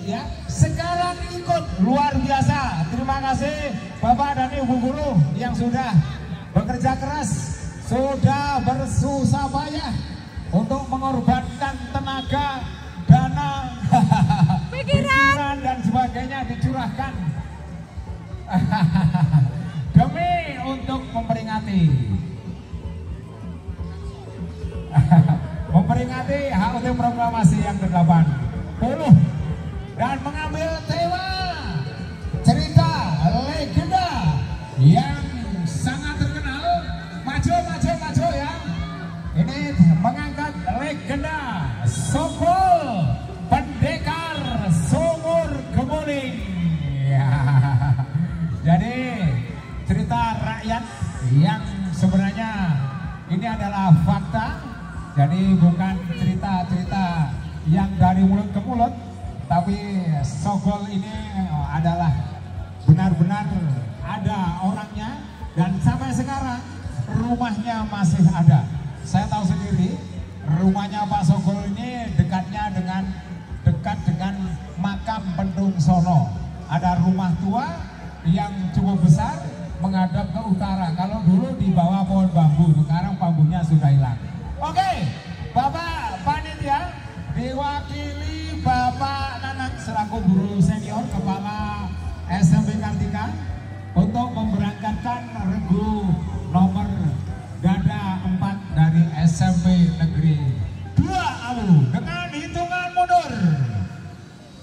ya. Sekarang ikut luar biasa. Terima kasih Bapak dan Ibu guru yang sudah bekerja keras, sudah bersusah payah untuk mengorbankan tenaga, dana, pikiran dan sebagainya dicurahkan demi untuk memperingati HUT Proklamasi yang ke-80 dan mengambil tema cerita legenda yang sangat terkenal. Maju ya. Ini mengangkat legenda Sogol Pendekar Sumur Gemuling ya. Jadi cerita rakyat yang sebenarnya ini adalah fakta. Jadi bukan cerita-cerita yang dari mulut ke mulut, tapi Sogol ini adalah benar-benar ada orangnya dan sampai sekarang rumahnya masih ada. Saya tahu sendiri rumahnya Pak Sogol ini dekat dengan makam Pendung Sono. Ada rumah tua yang cukup besar menghadap ke utara. Kalau dulu di bawah pohon bambu, sekarang bambunya sudah hilang. Oke, Bapak Panitia diwakili Bapak Nanang selaku guru senior Kepala SMP Kartika untuk memberangkatkan regu nomor gada 4 dari SMP Negeri 2 Alu dengan hitungan mundur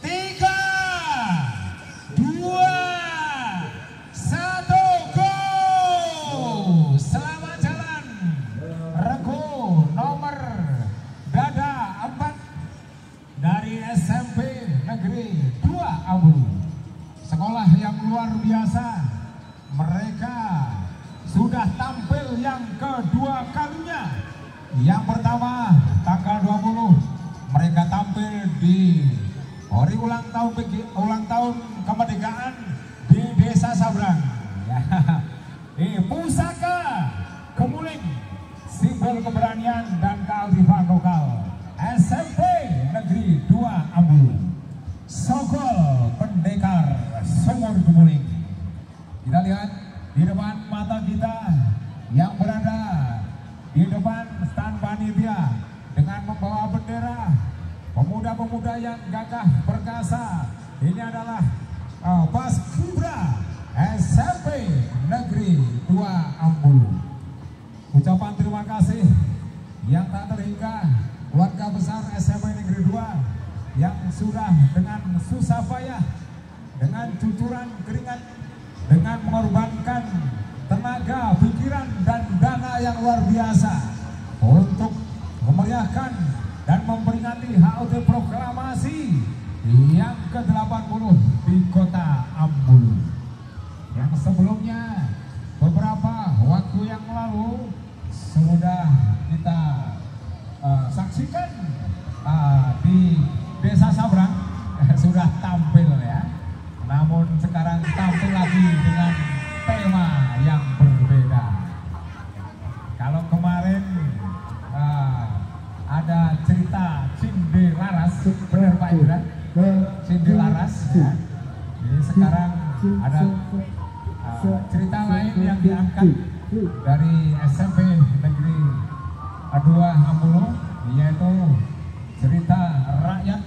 3, 2, 1, go! Selamat jalan regu nomor gada 4 dari SMP Negeri 2 Alu. Sekolah yang luar biasa, mereka sudah tampil yang kedua kalinya. Yang pertama tanggal 20 mereka tampil di hari ulang tahun kemerdekaan di Desa Sabrang ya. Pusaka Gemuling, simbol keberanian dan kearifan lokal. SMP Negeri 2 Ambulu, Sogol Pendekar Sumur Gemuling. Kita lihat di depan mata kita yang berada di depan stand panitia dengan membawa bendera, pemuda-pemuda yang gagah perkasa. Ini adalah Paskibra SMP Negeri 2 Ambulu. Ucapan terima kasih yang tak terhingga keluarga besar SMP Negeri 2 yang sudah dengan susah payah, dengan cucuran keringat, dengan mengorbankan tenaga, pikiran, dan dana yang luar biasa untuk memeriahkan dan memperingati HUT Proklamasi yang ke-80 di Kota Ambulu. Yang sebelumnya beberapa waktu yang lalu sudah kita saksikan di Desa Sabrang sudah tampil ya. Namun sekarang tampil lagi dengan tema yang berbeda. Kalau kemarin ada cerita Cinde Laras, benar Pak Indra? Cinde Laras. Ya. Jadi sekarang ada cerita lain yang diangkat dari SMP Negeri 2 Ambulu, yaitu cerita rakyat,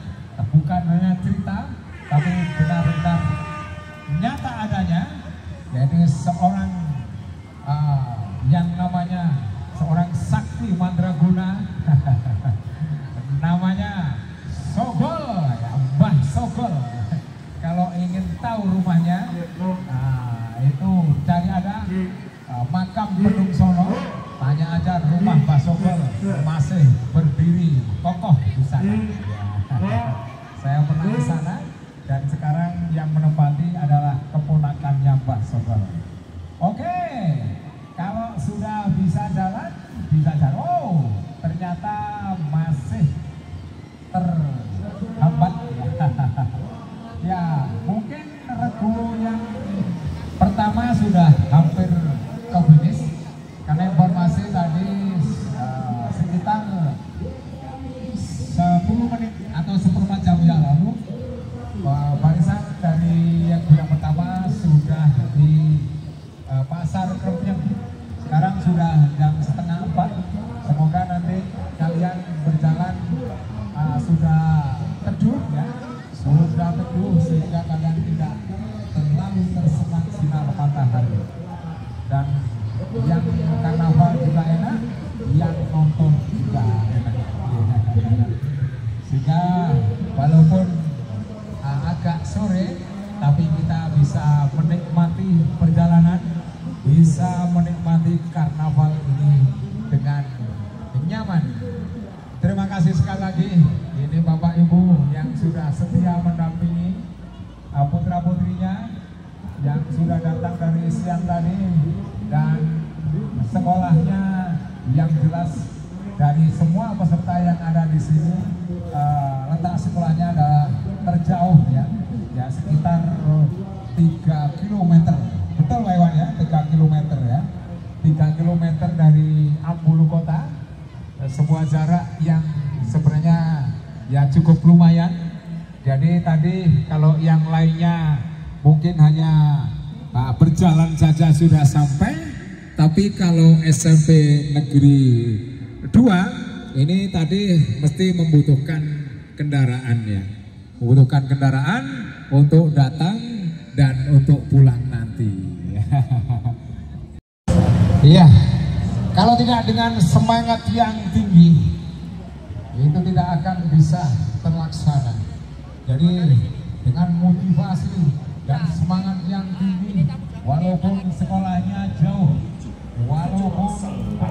bukan hanya cerita tapi benar-benar nyata adanya, yaitu seorang yang namanya seorang sakti mandraguna namanya Sogol ya, Mbah Sogol. Kalau ingin tahu rumahnya itu cari ada makam Pendung Sono, tanya aja rumah Mbah Sogol, masih berdiri kokoh di sana ya. Saya pernah di sana dan sekarang yang menempati adalah keponakannya Mbah Sogol. Oke, kalau sudah bisa jalan. Oh, ternyata masih terhambat. Ya, mungkin regu yang pertama sudah hampir ke finish karena informasi tadi sekitar 10 menit atau seperempat jam yang lalu Pasar Krempyeng. Sekarang sudah jam setengah 4. Semoga nanti kalian berjalan sudah teduh ya, sudah teduh sehingga kalian tidak terlalu tersemat sinar matahari. Dan yang karnaval juga enak, yang nonton juga enak. Sehingga walaupun agak sore, tapi kita bisa menikmati perjalanan, bisa menikmati karnaval ini dengan nyaman. Terima kasih sekali lagi. Ini Bapak Ibu yang sudah setia mendampingi putra-putrinya yang sudah datang dari siang tadi, dan sekolahnya yang jelas dari semua peserta yang ada di sini letak sekolahnya adalah terjauh ya, sekitar 3 km. Betul Pak Iwan ya, 3 km ya. 3 km dari Ambulu Kota. Sebuah jarak yang sebenarnya ya cukup lumayan. Jadi tadi kalau yang lainnya mungkin hanya berjalan saja sudah sampai, tapi kalau SMP Negeri 2 ini tadi mesti membutuhkan kendaraan ya, membutuhkan kendaraan untuk datang dan untuk pulang nanti. Iya, kalau tidak dengan semangat yang tinggi itu tidak akan bisa terlaksana. Jadi dengan motivasi dan semangat yang tinggi, walaupun sekolahnya jauh, walaupun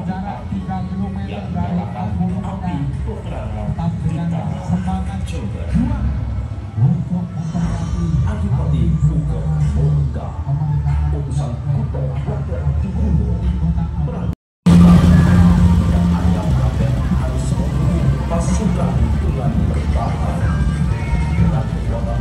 jarak 3 km dari Ambulu Kota, tetap dengan semangat juang untuk memperingati Adipati Buka Bongga utusan Kota pasukan dengan bertahan dengan kekuatan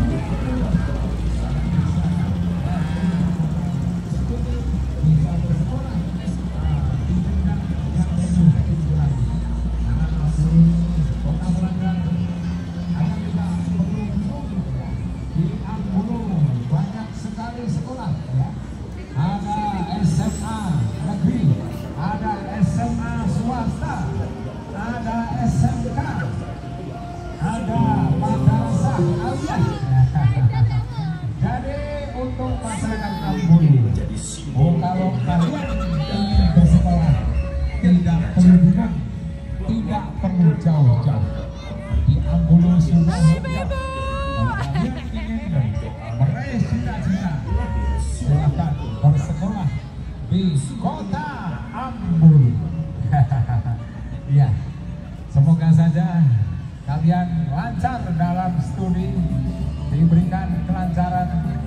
jauh-jauh di Ambulu sudah kalian ingin meraih cita-cita, silahkan bersekolah di kota Ambulu. Ya, semoga saja kalian lancar dalam studi, diberikan kelancaran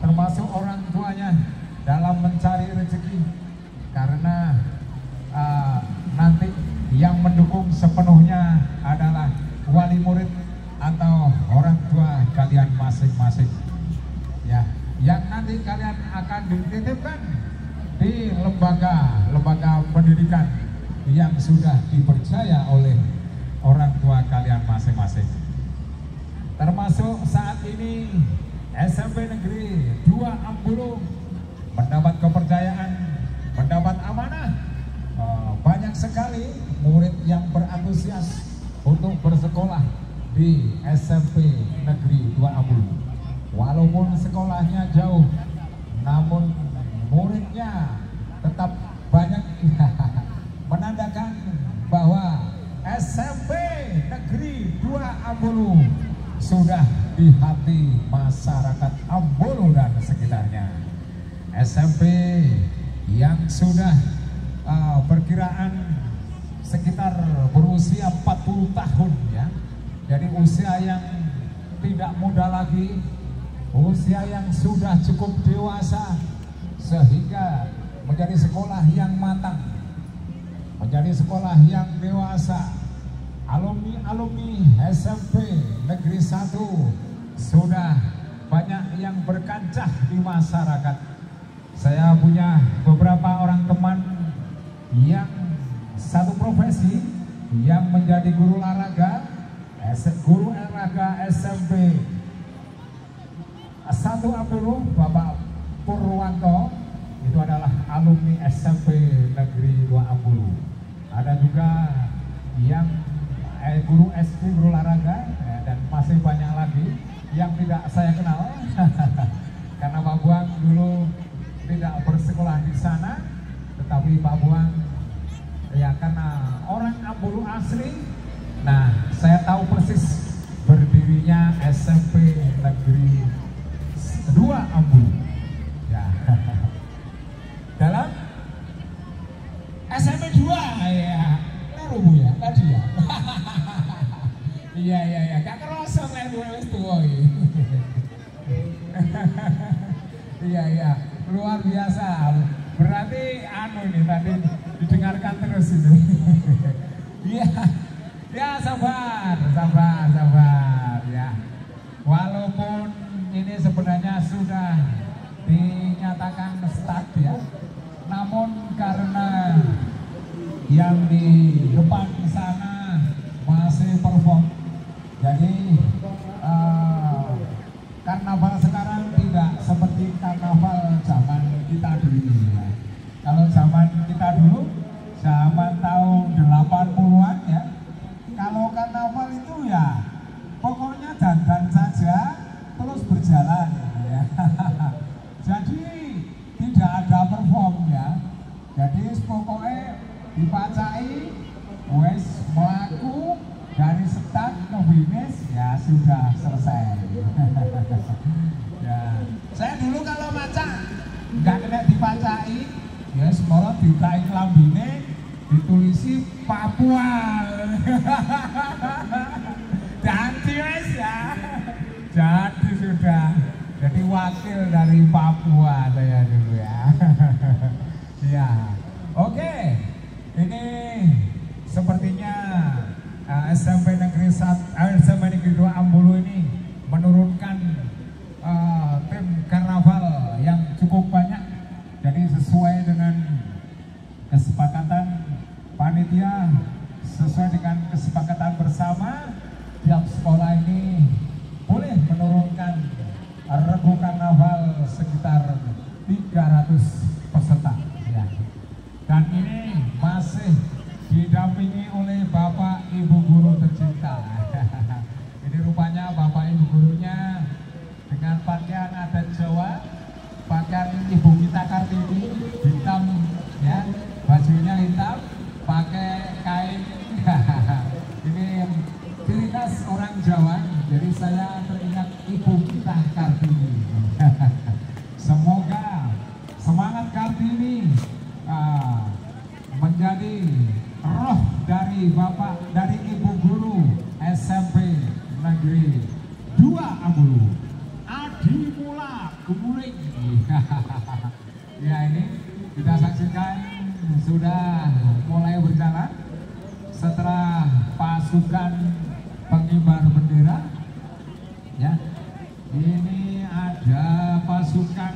termasuk orang tuanya dalam mencari rezeki, karena nanti yang mendukung sepenuhnya adalah wali murid atau orang tua kalian masing-masing ya, yang nanti kalian akan dititipkan di lembaga pendidikan yang sudah dipercaya oleh orang tua kalian masing-masing. Termasuk saat ini SMP Negeri 2 Ambulu mendapat kepercayaan, mendapat amanah. Banyak sekali murid yang berantusias untuk bersekolah di SMP Negeri 2 Ambulu. Walaupun sekolahnya jauh, namun muridnya tetap banyak. Menandakan bahwa SMP Negeri 2 Ambulu sudah di hati masyarakat Ambulu dan sekitarnya. SMP yang sudah perkiraan sekitar berusia 40 tahun ya. Jadi usia yang tidak muda lagi, usia yang sudah cukup dewasa, sehingga menjadi sekolah yang matang, menjadi sekolah yang dewasa. Alumni SMP Negeri 1 sudah banyak yang berkancah di masyarakat. Saya punya beberapa orang teman yang satu profesi, yang menjadi guru olahraga SMP 1 Ambulu, Bapak Purwanto, itu itu adalah alumni SMP Negeri 2 Ambulu. Ada juga yang guru SD, guru olahraga, dan masih banyak lagi yang tidak saya kenal karena Pak Buang dulu tidak bersekolah di sana, tetapi Pak Buang ya karena orang Ambulu asli. Nah, saya tahu persis berdirinya SMP Negeri 2 Ambulu. Ya. Dalam SMP 2 ya. Lalu Bu ya, tadi ya. Iya, gak kerasa lebu wis tuwa iki. Iya, luar biasa. Berarti anu ini tadi didengarkan terus itu. Iya. Ya sabar ya. Walaupun ini sebenarnya sudah dinyatakan start ya, namun karena yang di depan sana masih perform, jadi karnaval sekarang tidak seperti karnaval zaman kita dulu ya. Kalau zaman kita dulu, zaman tahun 80-an ya, kalau karnaval itu ya pokoknya dandan saja terus berjalan ya. Jadi tidak ada perform ya. Jadi pokoknya dipacai wes melaku dari start ke finish ya sudah selesai. Ya, saya dulu kalau maca nggak kena dipacai, ya semua dikai lambine ditulisi Papua. Ganti wes ya. Jadi sudah jadi wakil dari Papua saya dulu ya. Ya, oke. Ini sepertinya SMP Negeri 2 Ambulu ini menurunkan tim karnaval yang cukup banyak. Jadi sesuai dengan kesepakatan panitia, sesuai dengan kesepakatan bersama, tiap sekolah ini boleh menurunkan regu karnaval sekitar 300 peserta ya. Dan ini masih didampingi oleh Bapak Ibu Guru tercinta. Ini rupanya Bapak Ibu gurunya dengan pakaian adat Jawa, pakaian Ibu kita Kartini hitam ya, bajunya hitam, pakai kain. Ini ciri khas orang Jawa. Jadi saya teringat Ibu kita Kartini. Semoga semangat Kartini menjadi roh dari Bapak, dari Ibu Guru SMP Negeri 2 Ambulu, Adi Mula Gumuring. Ya, ini kita saksikan sudah mulai berjalan setelah pasukan pengibar bendera ya. Ini ada pasukan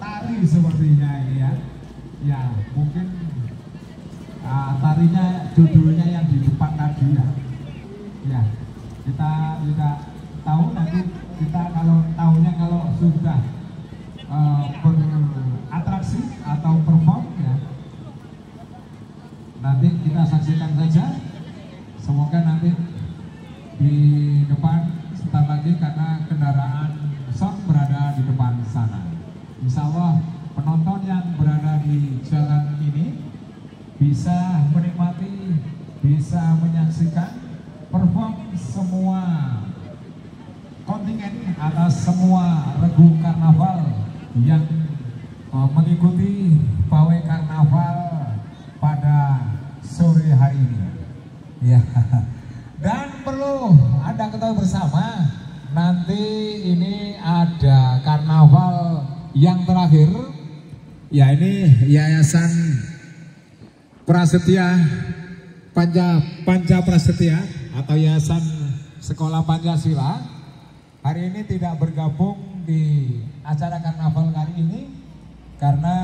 tari sepertinya ini ya. Ya, mungkin tarinya judulnya yang di depan tadi ya. Ya, kita tidak tahu, nanti kita kalau tahunya kalau sudah beratraksi atau perform ya, nanti kita saksikan saja. Semoga nanti di depan sebentar lagi karena kendaraan sound berada di depan sana. Insya Allah penonton yang berada di jalan ini bisa menikmati, bisa menyaksikan perform semua kontingen atas semua regu karnaval yang mengikuti pawai karnaval pada sore hari ini. Ya. Dan perlu Anda ketahui bersama, nanti ini ada karnaval yang terakhir. Ya, ini Yayasan Prasetya Panca Prasetya atau Yayasan Sekolah Pancasila hari ini tidak bergabung di acara karnaval kali ini karena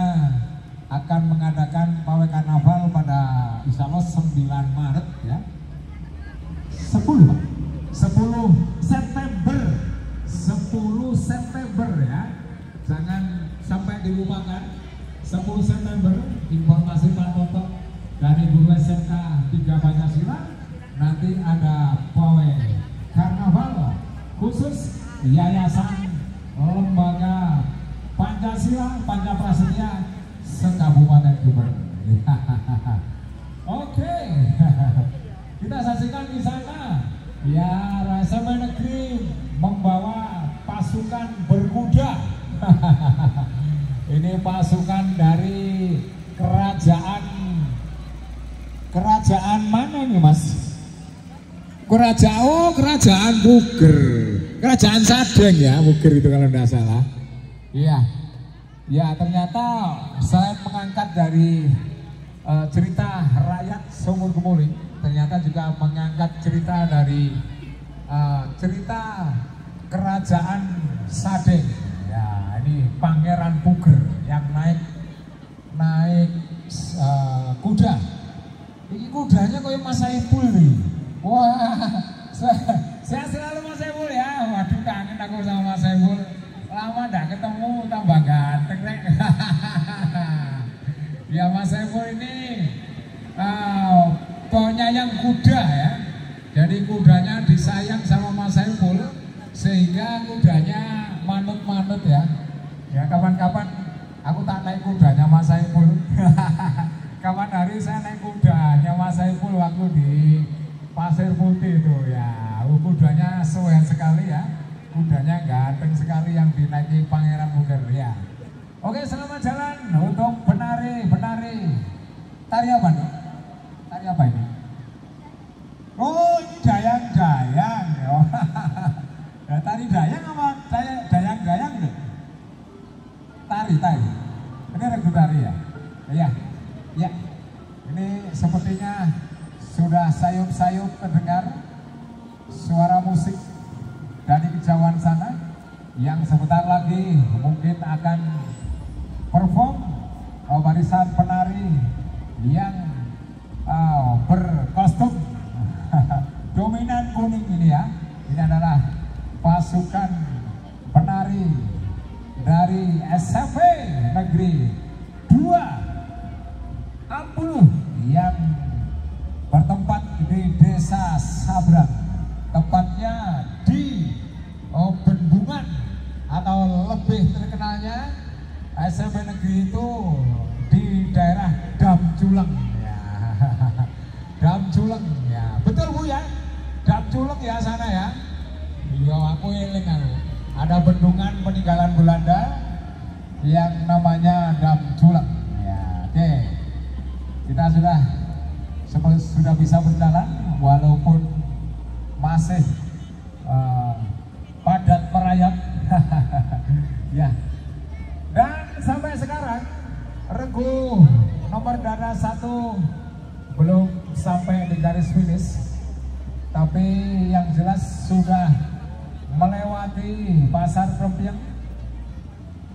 akan mengadakan pawai karnaval pada insya Allah 9 Maret ya. 10 September ya. Jangan sampai dilupakan. 10 September, informasi Pak Toto dari Guru SMK 3 Pancasila. Nanti ada pawai karnaval khusus Yayasan Lembaga Pancasila Pancaprasetya se-Kabupaten Jember. Oke, kita saksikan di sana. Ya, SMA Negeri membawa pasukan berkuda. Ini pasukan dari kerajaan mana ini, Mas? Kerajaan Puger. Kerajaan Sadeng ya, Puger itu kalau tidak salah. Iya. Ya, ternyata selain mengangkat dari cerita rakyat Sumur Kemuling, ternyata juga mengangkat cerita dari cerita kerajaan Sadeng. Ya, ini Pangeran Puger yang naik kuda. Ini kudanya kayak Mas Saiful nih. Wah, saya selalu Mas Saiful ya. Waduh, kangen aku sama Mas Saiful. Lama dah ketemu, tambah ganteng nek. Ya, Mas Saiful ini penyayang kuda ya. Jadi kudanya disayang sama Mas Saiful sehingga kudanya manut-manut ya. Ya, kapan-kapan aku tak naik kudanya Mas Saiful. Kapan hari saya naik kudanya Mas Saiful waktu di Pasir Putih itu ya. Kudanya suwen sekali ya. Kudanya ganteng sekali yang dinaiki Pangeran Puger ya. Oke, selamat jalan untuk penari. Tari apa nih? Tari apa ini? Oh, ini dayang-dayang. Ya, tari dayang apa dayang-dayang nih? Tari. Ini regu tari ya? Iya. Ya. Ini sepertinya sudah sayup-sayup terdengar suara musik dari kejauhan sana yang sebentar lagi mungkin akan perform barisan penari yang berkostum dominan kuning ini ya. Ini adalah pasukan penari dari SMP Negeri 2 Ampuluh yang bertempat di Desa Sabrang, tepatnya di Bendungan, atau lebih terkenalnya SMP Negeri itu di daerah Damculeng ya. Damculeng ya, betul Bu ya, Damculeng ya sana ya. Iya, aku eling aku. Ada bendungan peninggalan Belanda yang namanya Damculeng ya. Oke, kita sudah bisa berjalan walaupun masih padat merayap. Ya. Dan sampai sekarang regu nomor dada 1 belum sampai di garis finish, tapi yang jelas sudah melewati Pasar Krempiang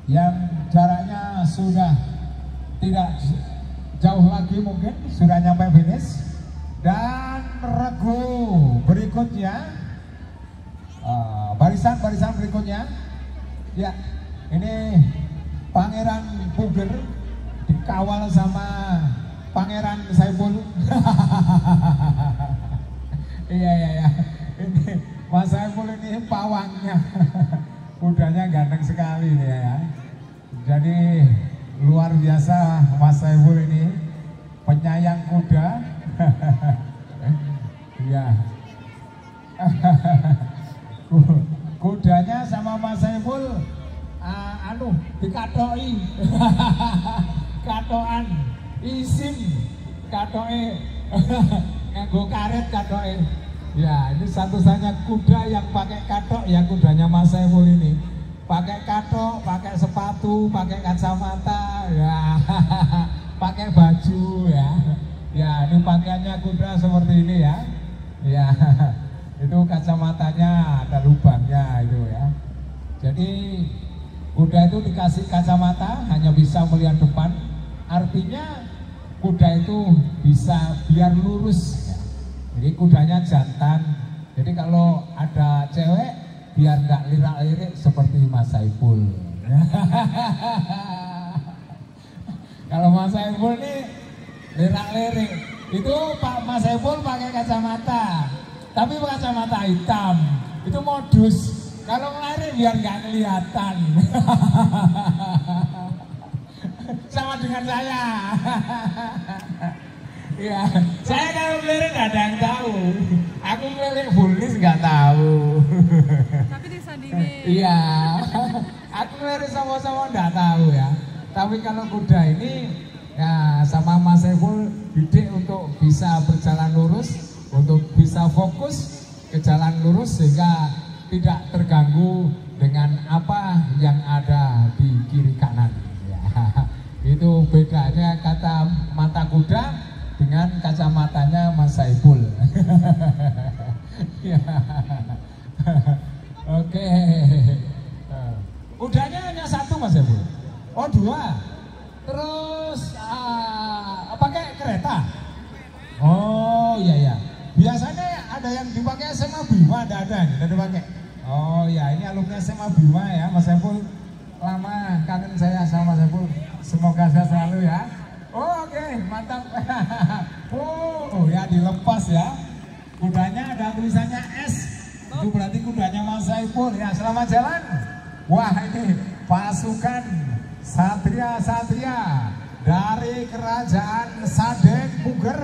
yang jaraknya sudah tidak jauh lagi, mungkin sudah nyampe finish. Dan regu berikutnya, barisan berikutnya ya, ini Pangeran Puger dikawal sama Pangeran Saiful. Iya. Ini Mas Saiful ini pawangnya. Kudanya ganteng sekali nih ya. Jadi luar biasa Mas Saiful ini, penyayang kuda. Iya. Kudanya sama Mas Saiful dikatoi. Katoan isim katoe. Nganggo karet katoe. Ya, ini satu-satunya kuda yang pakai katok ya, kudanya Mas Saiful ini. Pakai katok, pakai sepatu, pakai kacamata, ya. Pakai baju ya. Ya, ini pakaiannya kuda seperti ini ya. Ya. Itu kacamatanya ada lubangnya itu ya. Jadi kuda itu dikasih kacamata hanya bisa melihat depan. Artinya kuda itu bisa biar lurus ya. Jadi kudanya jantan. Jadi kalau ada cewek biar nggak lirak-lirik seperti Mas Saiful. Kalau Mas Saiful nih lirak-lirik. Itu Pak Mas Saiful pakai kacamata, tapi kacamata hitam. Itu modus. Kalau ngelirik biar nggak kelihatan. Sama dengan saya. Ya, saya kalau ngelirik nggak ada yang tahu. Aku ngelirik fulis nggak tahu. Tapi disandingin. Iya, aku ngelirik sama-sama nggak tahu ya. Tapi kalau kuda ini ya sama Mas Saiful didik untuk bisa berjalan lurus, untuk bisa fokus ke jalan lurus sehingga tidak terganggu dengan apa yang ada di kiri kanan. Ya, itu bedanya kata mata kuda dengan kacamatanya Mas Saiful. Ya. Oke. Kudanya hanya satu Mas Saiful. Oh 2. Terus pakai kereta. Oh iya ya. Biasanya ada yang dipakai SMA Bima, ada dipakai. Oh ya, ini alumni SMA Bima ya Mas Saiful. Lama kangen saya sama Mas Saiful. Semoga saya selalu ya. Oh, oke, mantap. Oh ya dilepas ya. Kudanya ada tulisannya S. Itu berarti kudanya Mas Saiful ya. Selamat jalan. Wah ini pasukan satria-satria dari kerajaan Sadeng Puger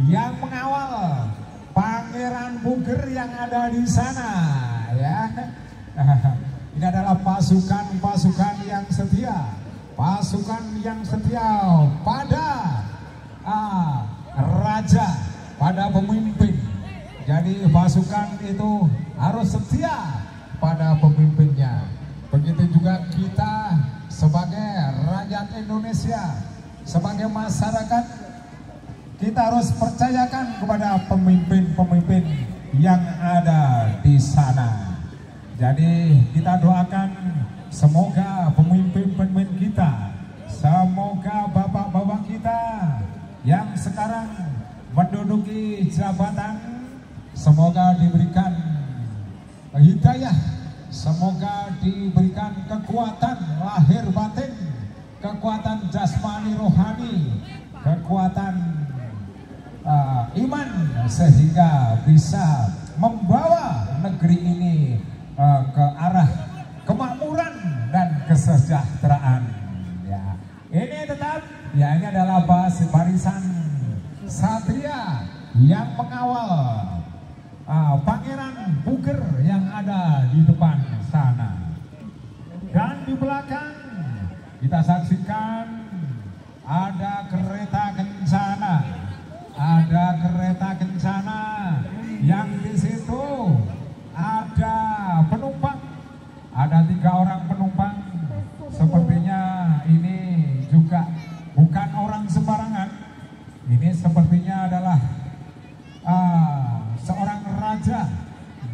yang mengawal Pangeran Puger yang ada di sana ya. Ini adalah pasukan-pasukan yang setia, pasukan yang setia pada raja, pada pemimpin. Jadi pasukan itu harus setia pada pemimpinnya. Begitu juga kita sebagai rakyat Indonesia, sebagai masyarakat, kita harus percayakan kepada pemimpin-pemimpin yang ada di sana. Jadi kita doakan semoga pemimpin-pemimpin kita, semoga bapak-bapak kita yang sekarang menduduki jabatan, semoga diberikan hidayah, semoga diberikan kekuatan lahir batin, kekuatan jasmani rohani, kekuatan iman, sehingga bisa membawa negeri ini ke arah kemakmuran dan kesejahteraan. Ya, ini tetap ya, ini adalah barisan satria yang mengawal Pangeran Puger yang ada di depan sana. Dan di belakang kita saksikan ada kereta kencana, ada kereta kencana yang di situ ada penumpang, ada 3 orang penumpang. Sepertinya ini juga bukan orang sembarangan. Ini sepertinya adalah seorang raja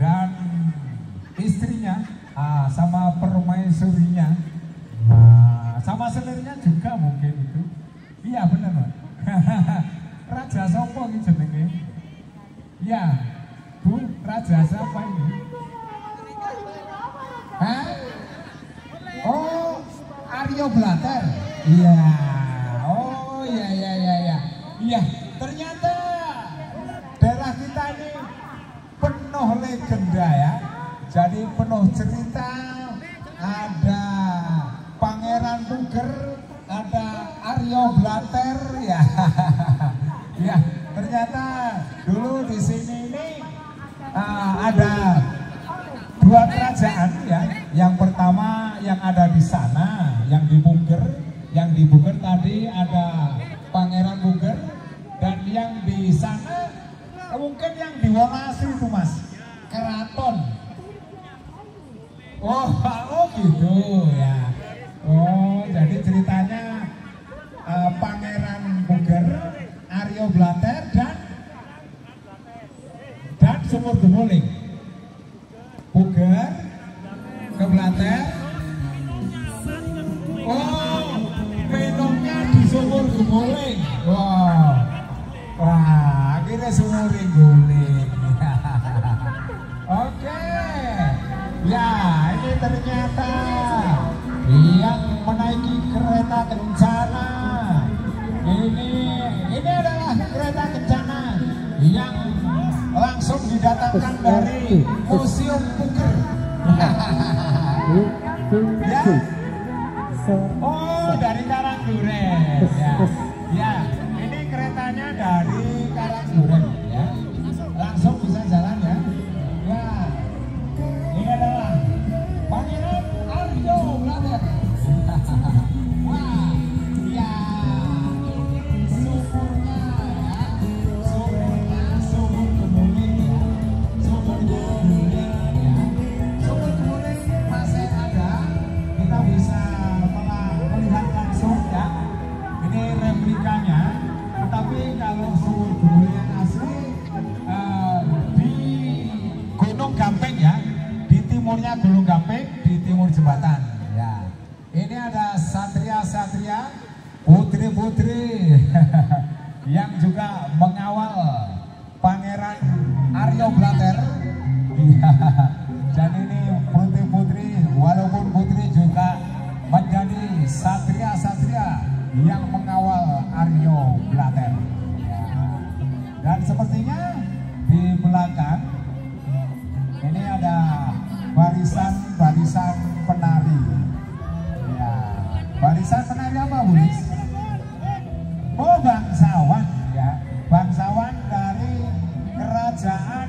dan istrinya, sama permaisurinya, sama selirnya juga mungkin itu. Iya benar Pak. Raja sopo ini jenenge? Ya Bu, raja siapa ini? Hah? Oh, Aryo Blatter. Iya. Oh iya. Iya, ternyata daerah kita ini penuh legenda ya. Jadi penuh cerita. Ada Pangeran Puger, ada Aryo Blatter ya. Ya, ternyata dulu di sini ini ada 2 kerajaan ya. Yang pertama yang ada di sana, yang di Puger. Yang di Puger tadi ada Pangeran Puger, dan yang di sana mungkin yang di Wongasri itu Mas, keraton. Oh gitu ya. Oh, jadi ceritanya Pangeran Puger, Aryo Blatter dan Sumur Gemuling. Puger ke Blatter. Oh, minumnya di Sumur Gemuling. Wah, akhirnya Sumur Gemuling. Oke. Ya, ini ternyata yang menaiki kereta kencana didatangkan dari Museum Puker. Ya. Oh, dari Karangduren. Ya. Ya, ini keretanya dari Karangduren ya. Langsung bisa jalan ya. Ya. Ini adalah Pangeran Aryo Blatter. Wah, ya. Sumurnya ya. Sumur kemuning ya. Sumur kemuning ya. Sumur kemuning masih ada. Kita bisa melihat langsung ya. Ini replikanya. Tetapi kalau sumur kemuning yang asli di Gunung Gamping ya. Di timurnya Gunung Gamping, di timur jembatan ya. Ini ada satria-satria, putri-putri yang juga mengawal Pangeran Aryo Blatter. Iya. Dan ini putri-putri, walaupun putri juga menjadi satria-satria yang mengawal Aryo Blatter. Ya. Dan sepertinya di belakang ini ada barisan-barisan penari. Ya, barisan penari apa, Bulis? Oh, bangsawan ya, bangsawan dari kerajaan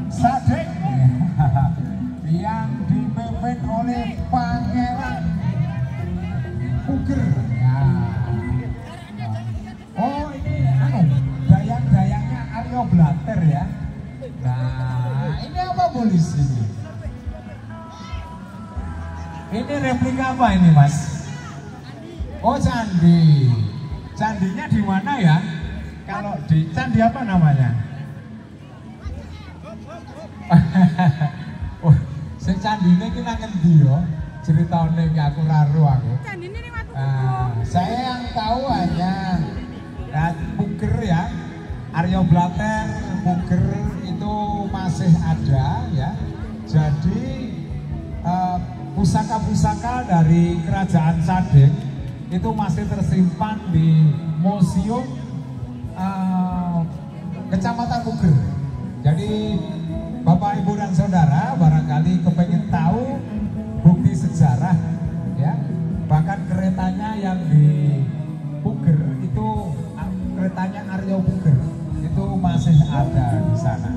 Sadek yang dipimpin oleh Pangeran Puger. Ya. Oh, ini dayang-dayangnya Aryo Blatter ya. Nah, ini apa, Bulis ini? Ini replika apa ini, Mas? Oh, candi. Candinya di mana ya? Kalau di candi apa namanya? Oh, si candine ki nang endi yo? Ceritane ki aku raru aku. Candine ning Watu Saya yang tahu hanya Puger ya. Aryo Blatter, Puger itu masih ada ya. Jadi pusaka-pusaka dari kerajaan Sadek itu masih tersimpan di Museum Kecamatan Puger. Jadi Bapak, Ibu, dan Saudara barangkali kepengen tahu bukti sejarah ya, bahkan keretanya yang di Puger itu keretanya Aryo Puger itu masih ada di sana.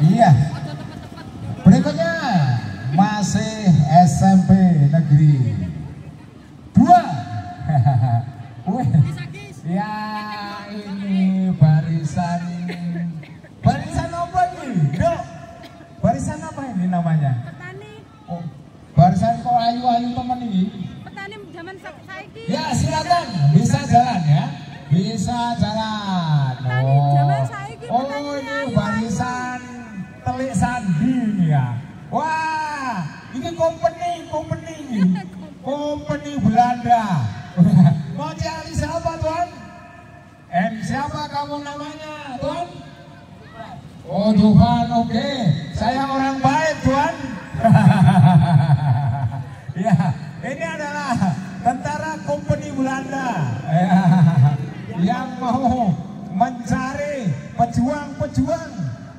Iya. Berikutnya masih SMP Negeri 2. Ya ini barisan apa ini? Dok, barisan apa ini namanya? Petani. Oh, barisan kok ayu-ayu teman ini? Petani zaman saiki. Ya silakan, bisa jalan ya, bisa jalan. Petani zaman saiki. Oh ini barisan Telik Sandi ini ya. Wah, ini company Belanda. Mau cari siapa tuan? Siapa kamu namanya tuan? Oh Jovan, oke. Saya orang baik tuan. Ya, ini adalah tentara company Belanda yang mau mencari pejuang-pejuang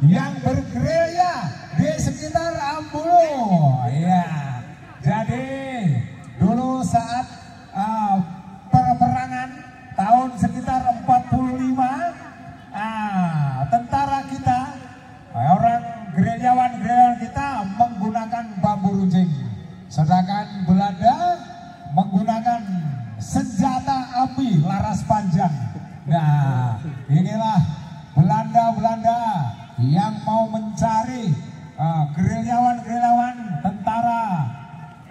yang bergerilya di sekitar Ambulu. Ya, jadi dulu saat peperangan tahun sekitar 45, tentara kita, orang gerilyawan kita menggunakan bambu runcing, sedangkan Belanda menggunakan senjata api laras panjang. Nah, inilah Belanda yang mau mencari gerilyawan tentara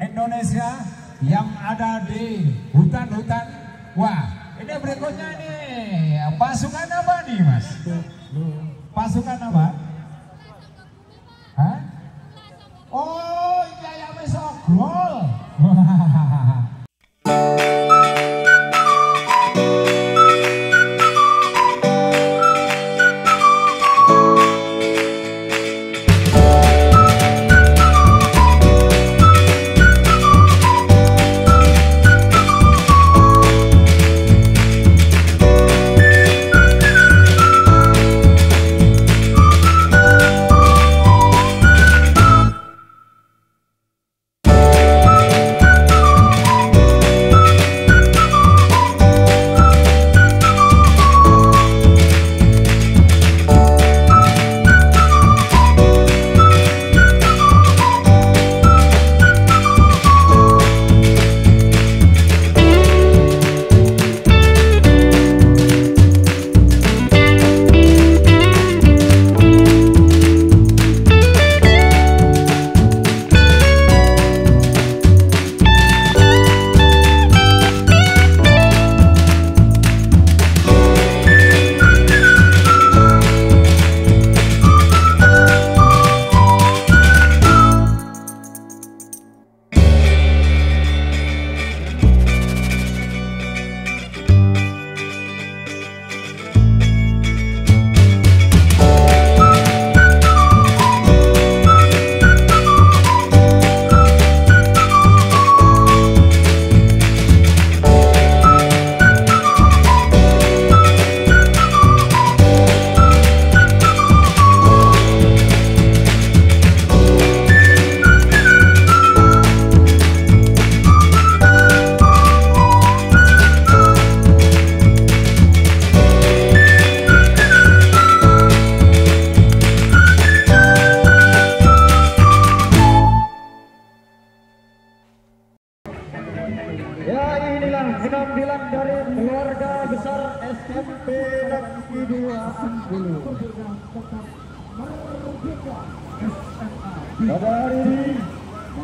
Indonesia yang ada di hutan-hutan. Wah, ini berikutnya nih pasukan apa nih Mas? Pasukan apa? Hah? Oh, iya ya Mesogol. penampilan dari keluarga besar SMP Negeri 2 Ambulu. Pada hari ini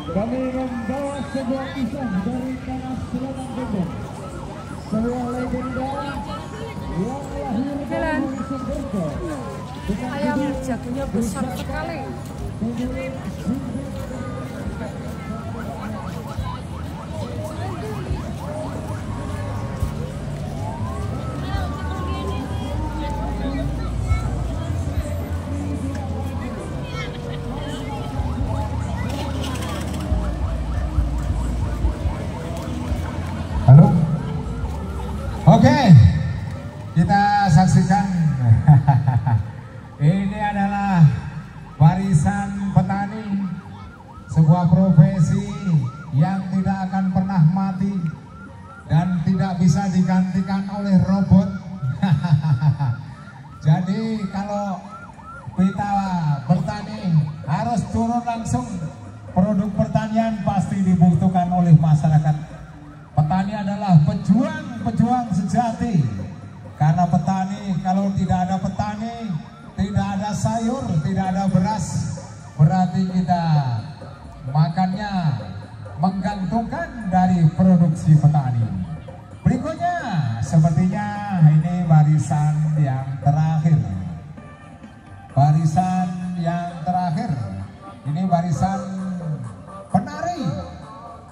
kami membawa sebuah kisah dari tanah selatan Bogor, sebuah legenda yang lahir dari Sumberjo. Ayam jagonya besar sekali. Halo, oke, kita saksikan. Ini adalah warisan petani, sebuah profesi yang tidak akan pernah mati dan tidak bisa digantikan oleh robot. Jadi kalau kita bertani turun langsung. Produk pertanian pasti dibutuhkan oleh masyarakat. Petani adalah pejuang sejati. Karena petani, kalau tidak ada petani, tidak ada sayur, tidak ada beras, berarti kita makannya menggantungkan dari produksi petani. Berikutnya, sepertinya ini barisan yang terakhir. Barisan yang terakhir, ini barisan penari.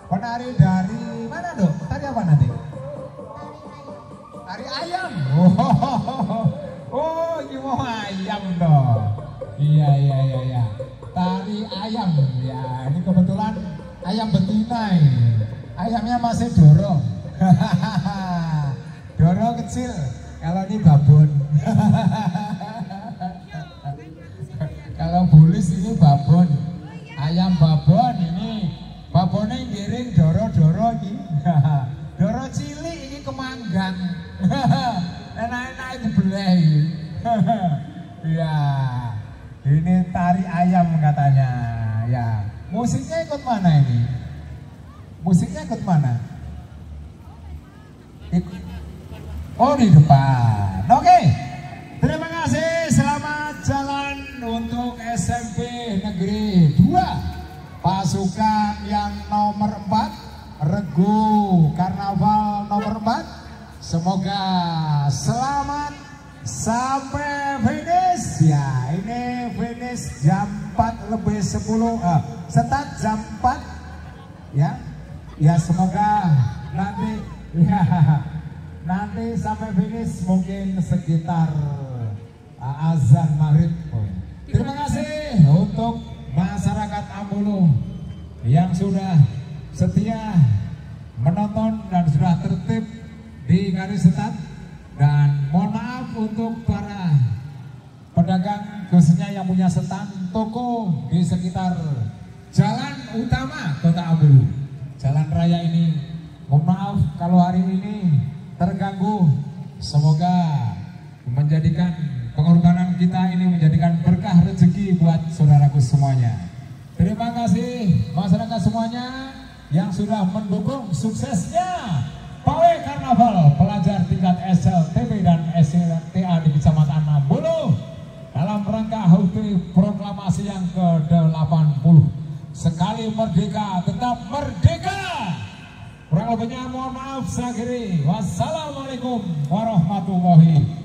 Penari dari mana dok? Tadi apa nanti? Tari ayam. Oh, ini mau ayam dong. Iya. Tari ayam. Ya, ini kebetulan ayam betina ini. Ayamnya masih dorong. Dorong kecil. Kalau ini babon. Kalau bulis ini babon. Ayam babon ini. Babonnya giring doro-doro ini. Doro cilik ini kemanggang. Enak-enak itu belah. Ya, ini tari ayam katanya. Ya, musiknya ikut mana ini? Musiknya ikut mana? Oh, di depan. Oke. Terima kasih. Selamat jalan untuk SMP Negeri 2. Pasukan yang nomor 4, Regu Karnaval nomor 4. Semoga selamat sampai finish. Ya, ini finish jam 4:10. Start jam 4. Ya, semoga nanti nanti sampai finish mungkin sekitar azan maghrib. Terima kasih untuk masyarakat Ambulu yang sudah setia menonton dan sudah tertib di garis start. Dan mohon maaf untuk para pedagang khususnya yang punya stand toko di sekitar jalan utama Kota Ambulu, jalan raya ini. Mohon maaf kalau hari ini terganggu. Semoga menjadikan pengorbanan kita ini menjadikan berkah rezeki buat saudaraku semuanya. Terima kasih masyarakat semuanya yang sudah mendukung suksesnya pawai karnaval pelajar tingkat SLTB dan SLTA di Kecamatan Ambulu dalam rangka HUT proklamasi yang ke-80. Sekali merdeka tetap merdeka. Kurang lebihnya mohon maaf saya akhiri. Wassalamualaikum warahmatullahi wabarakatuh.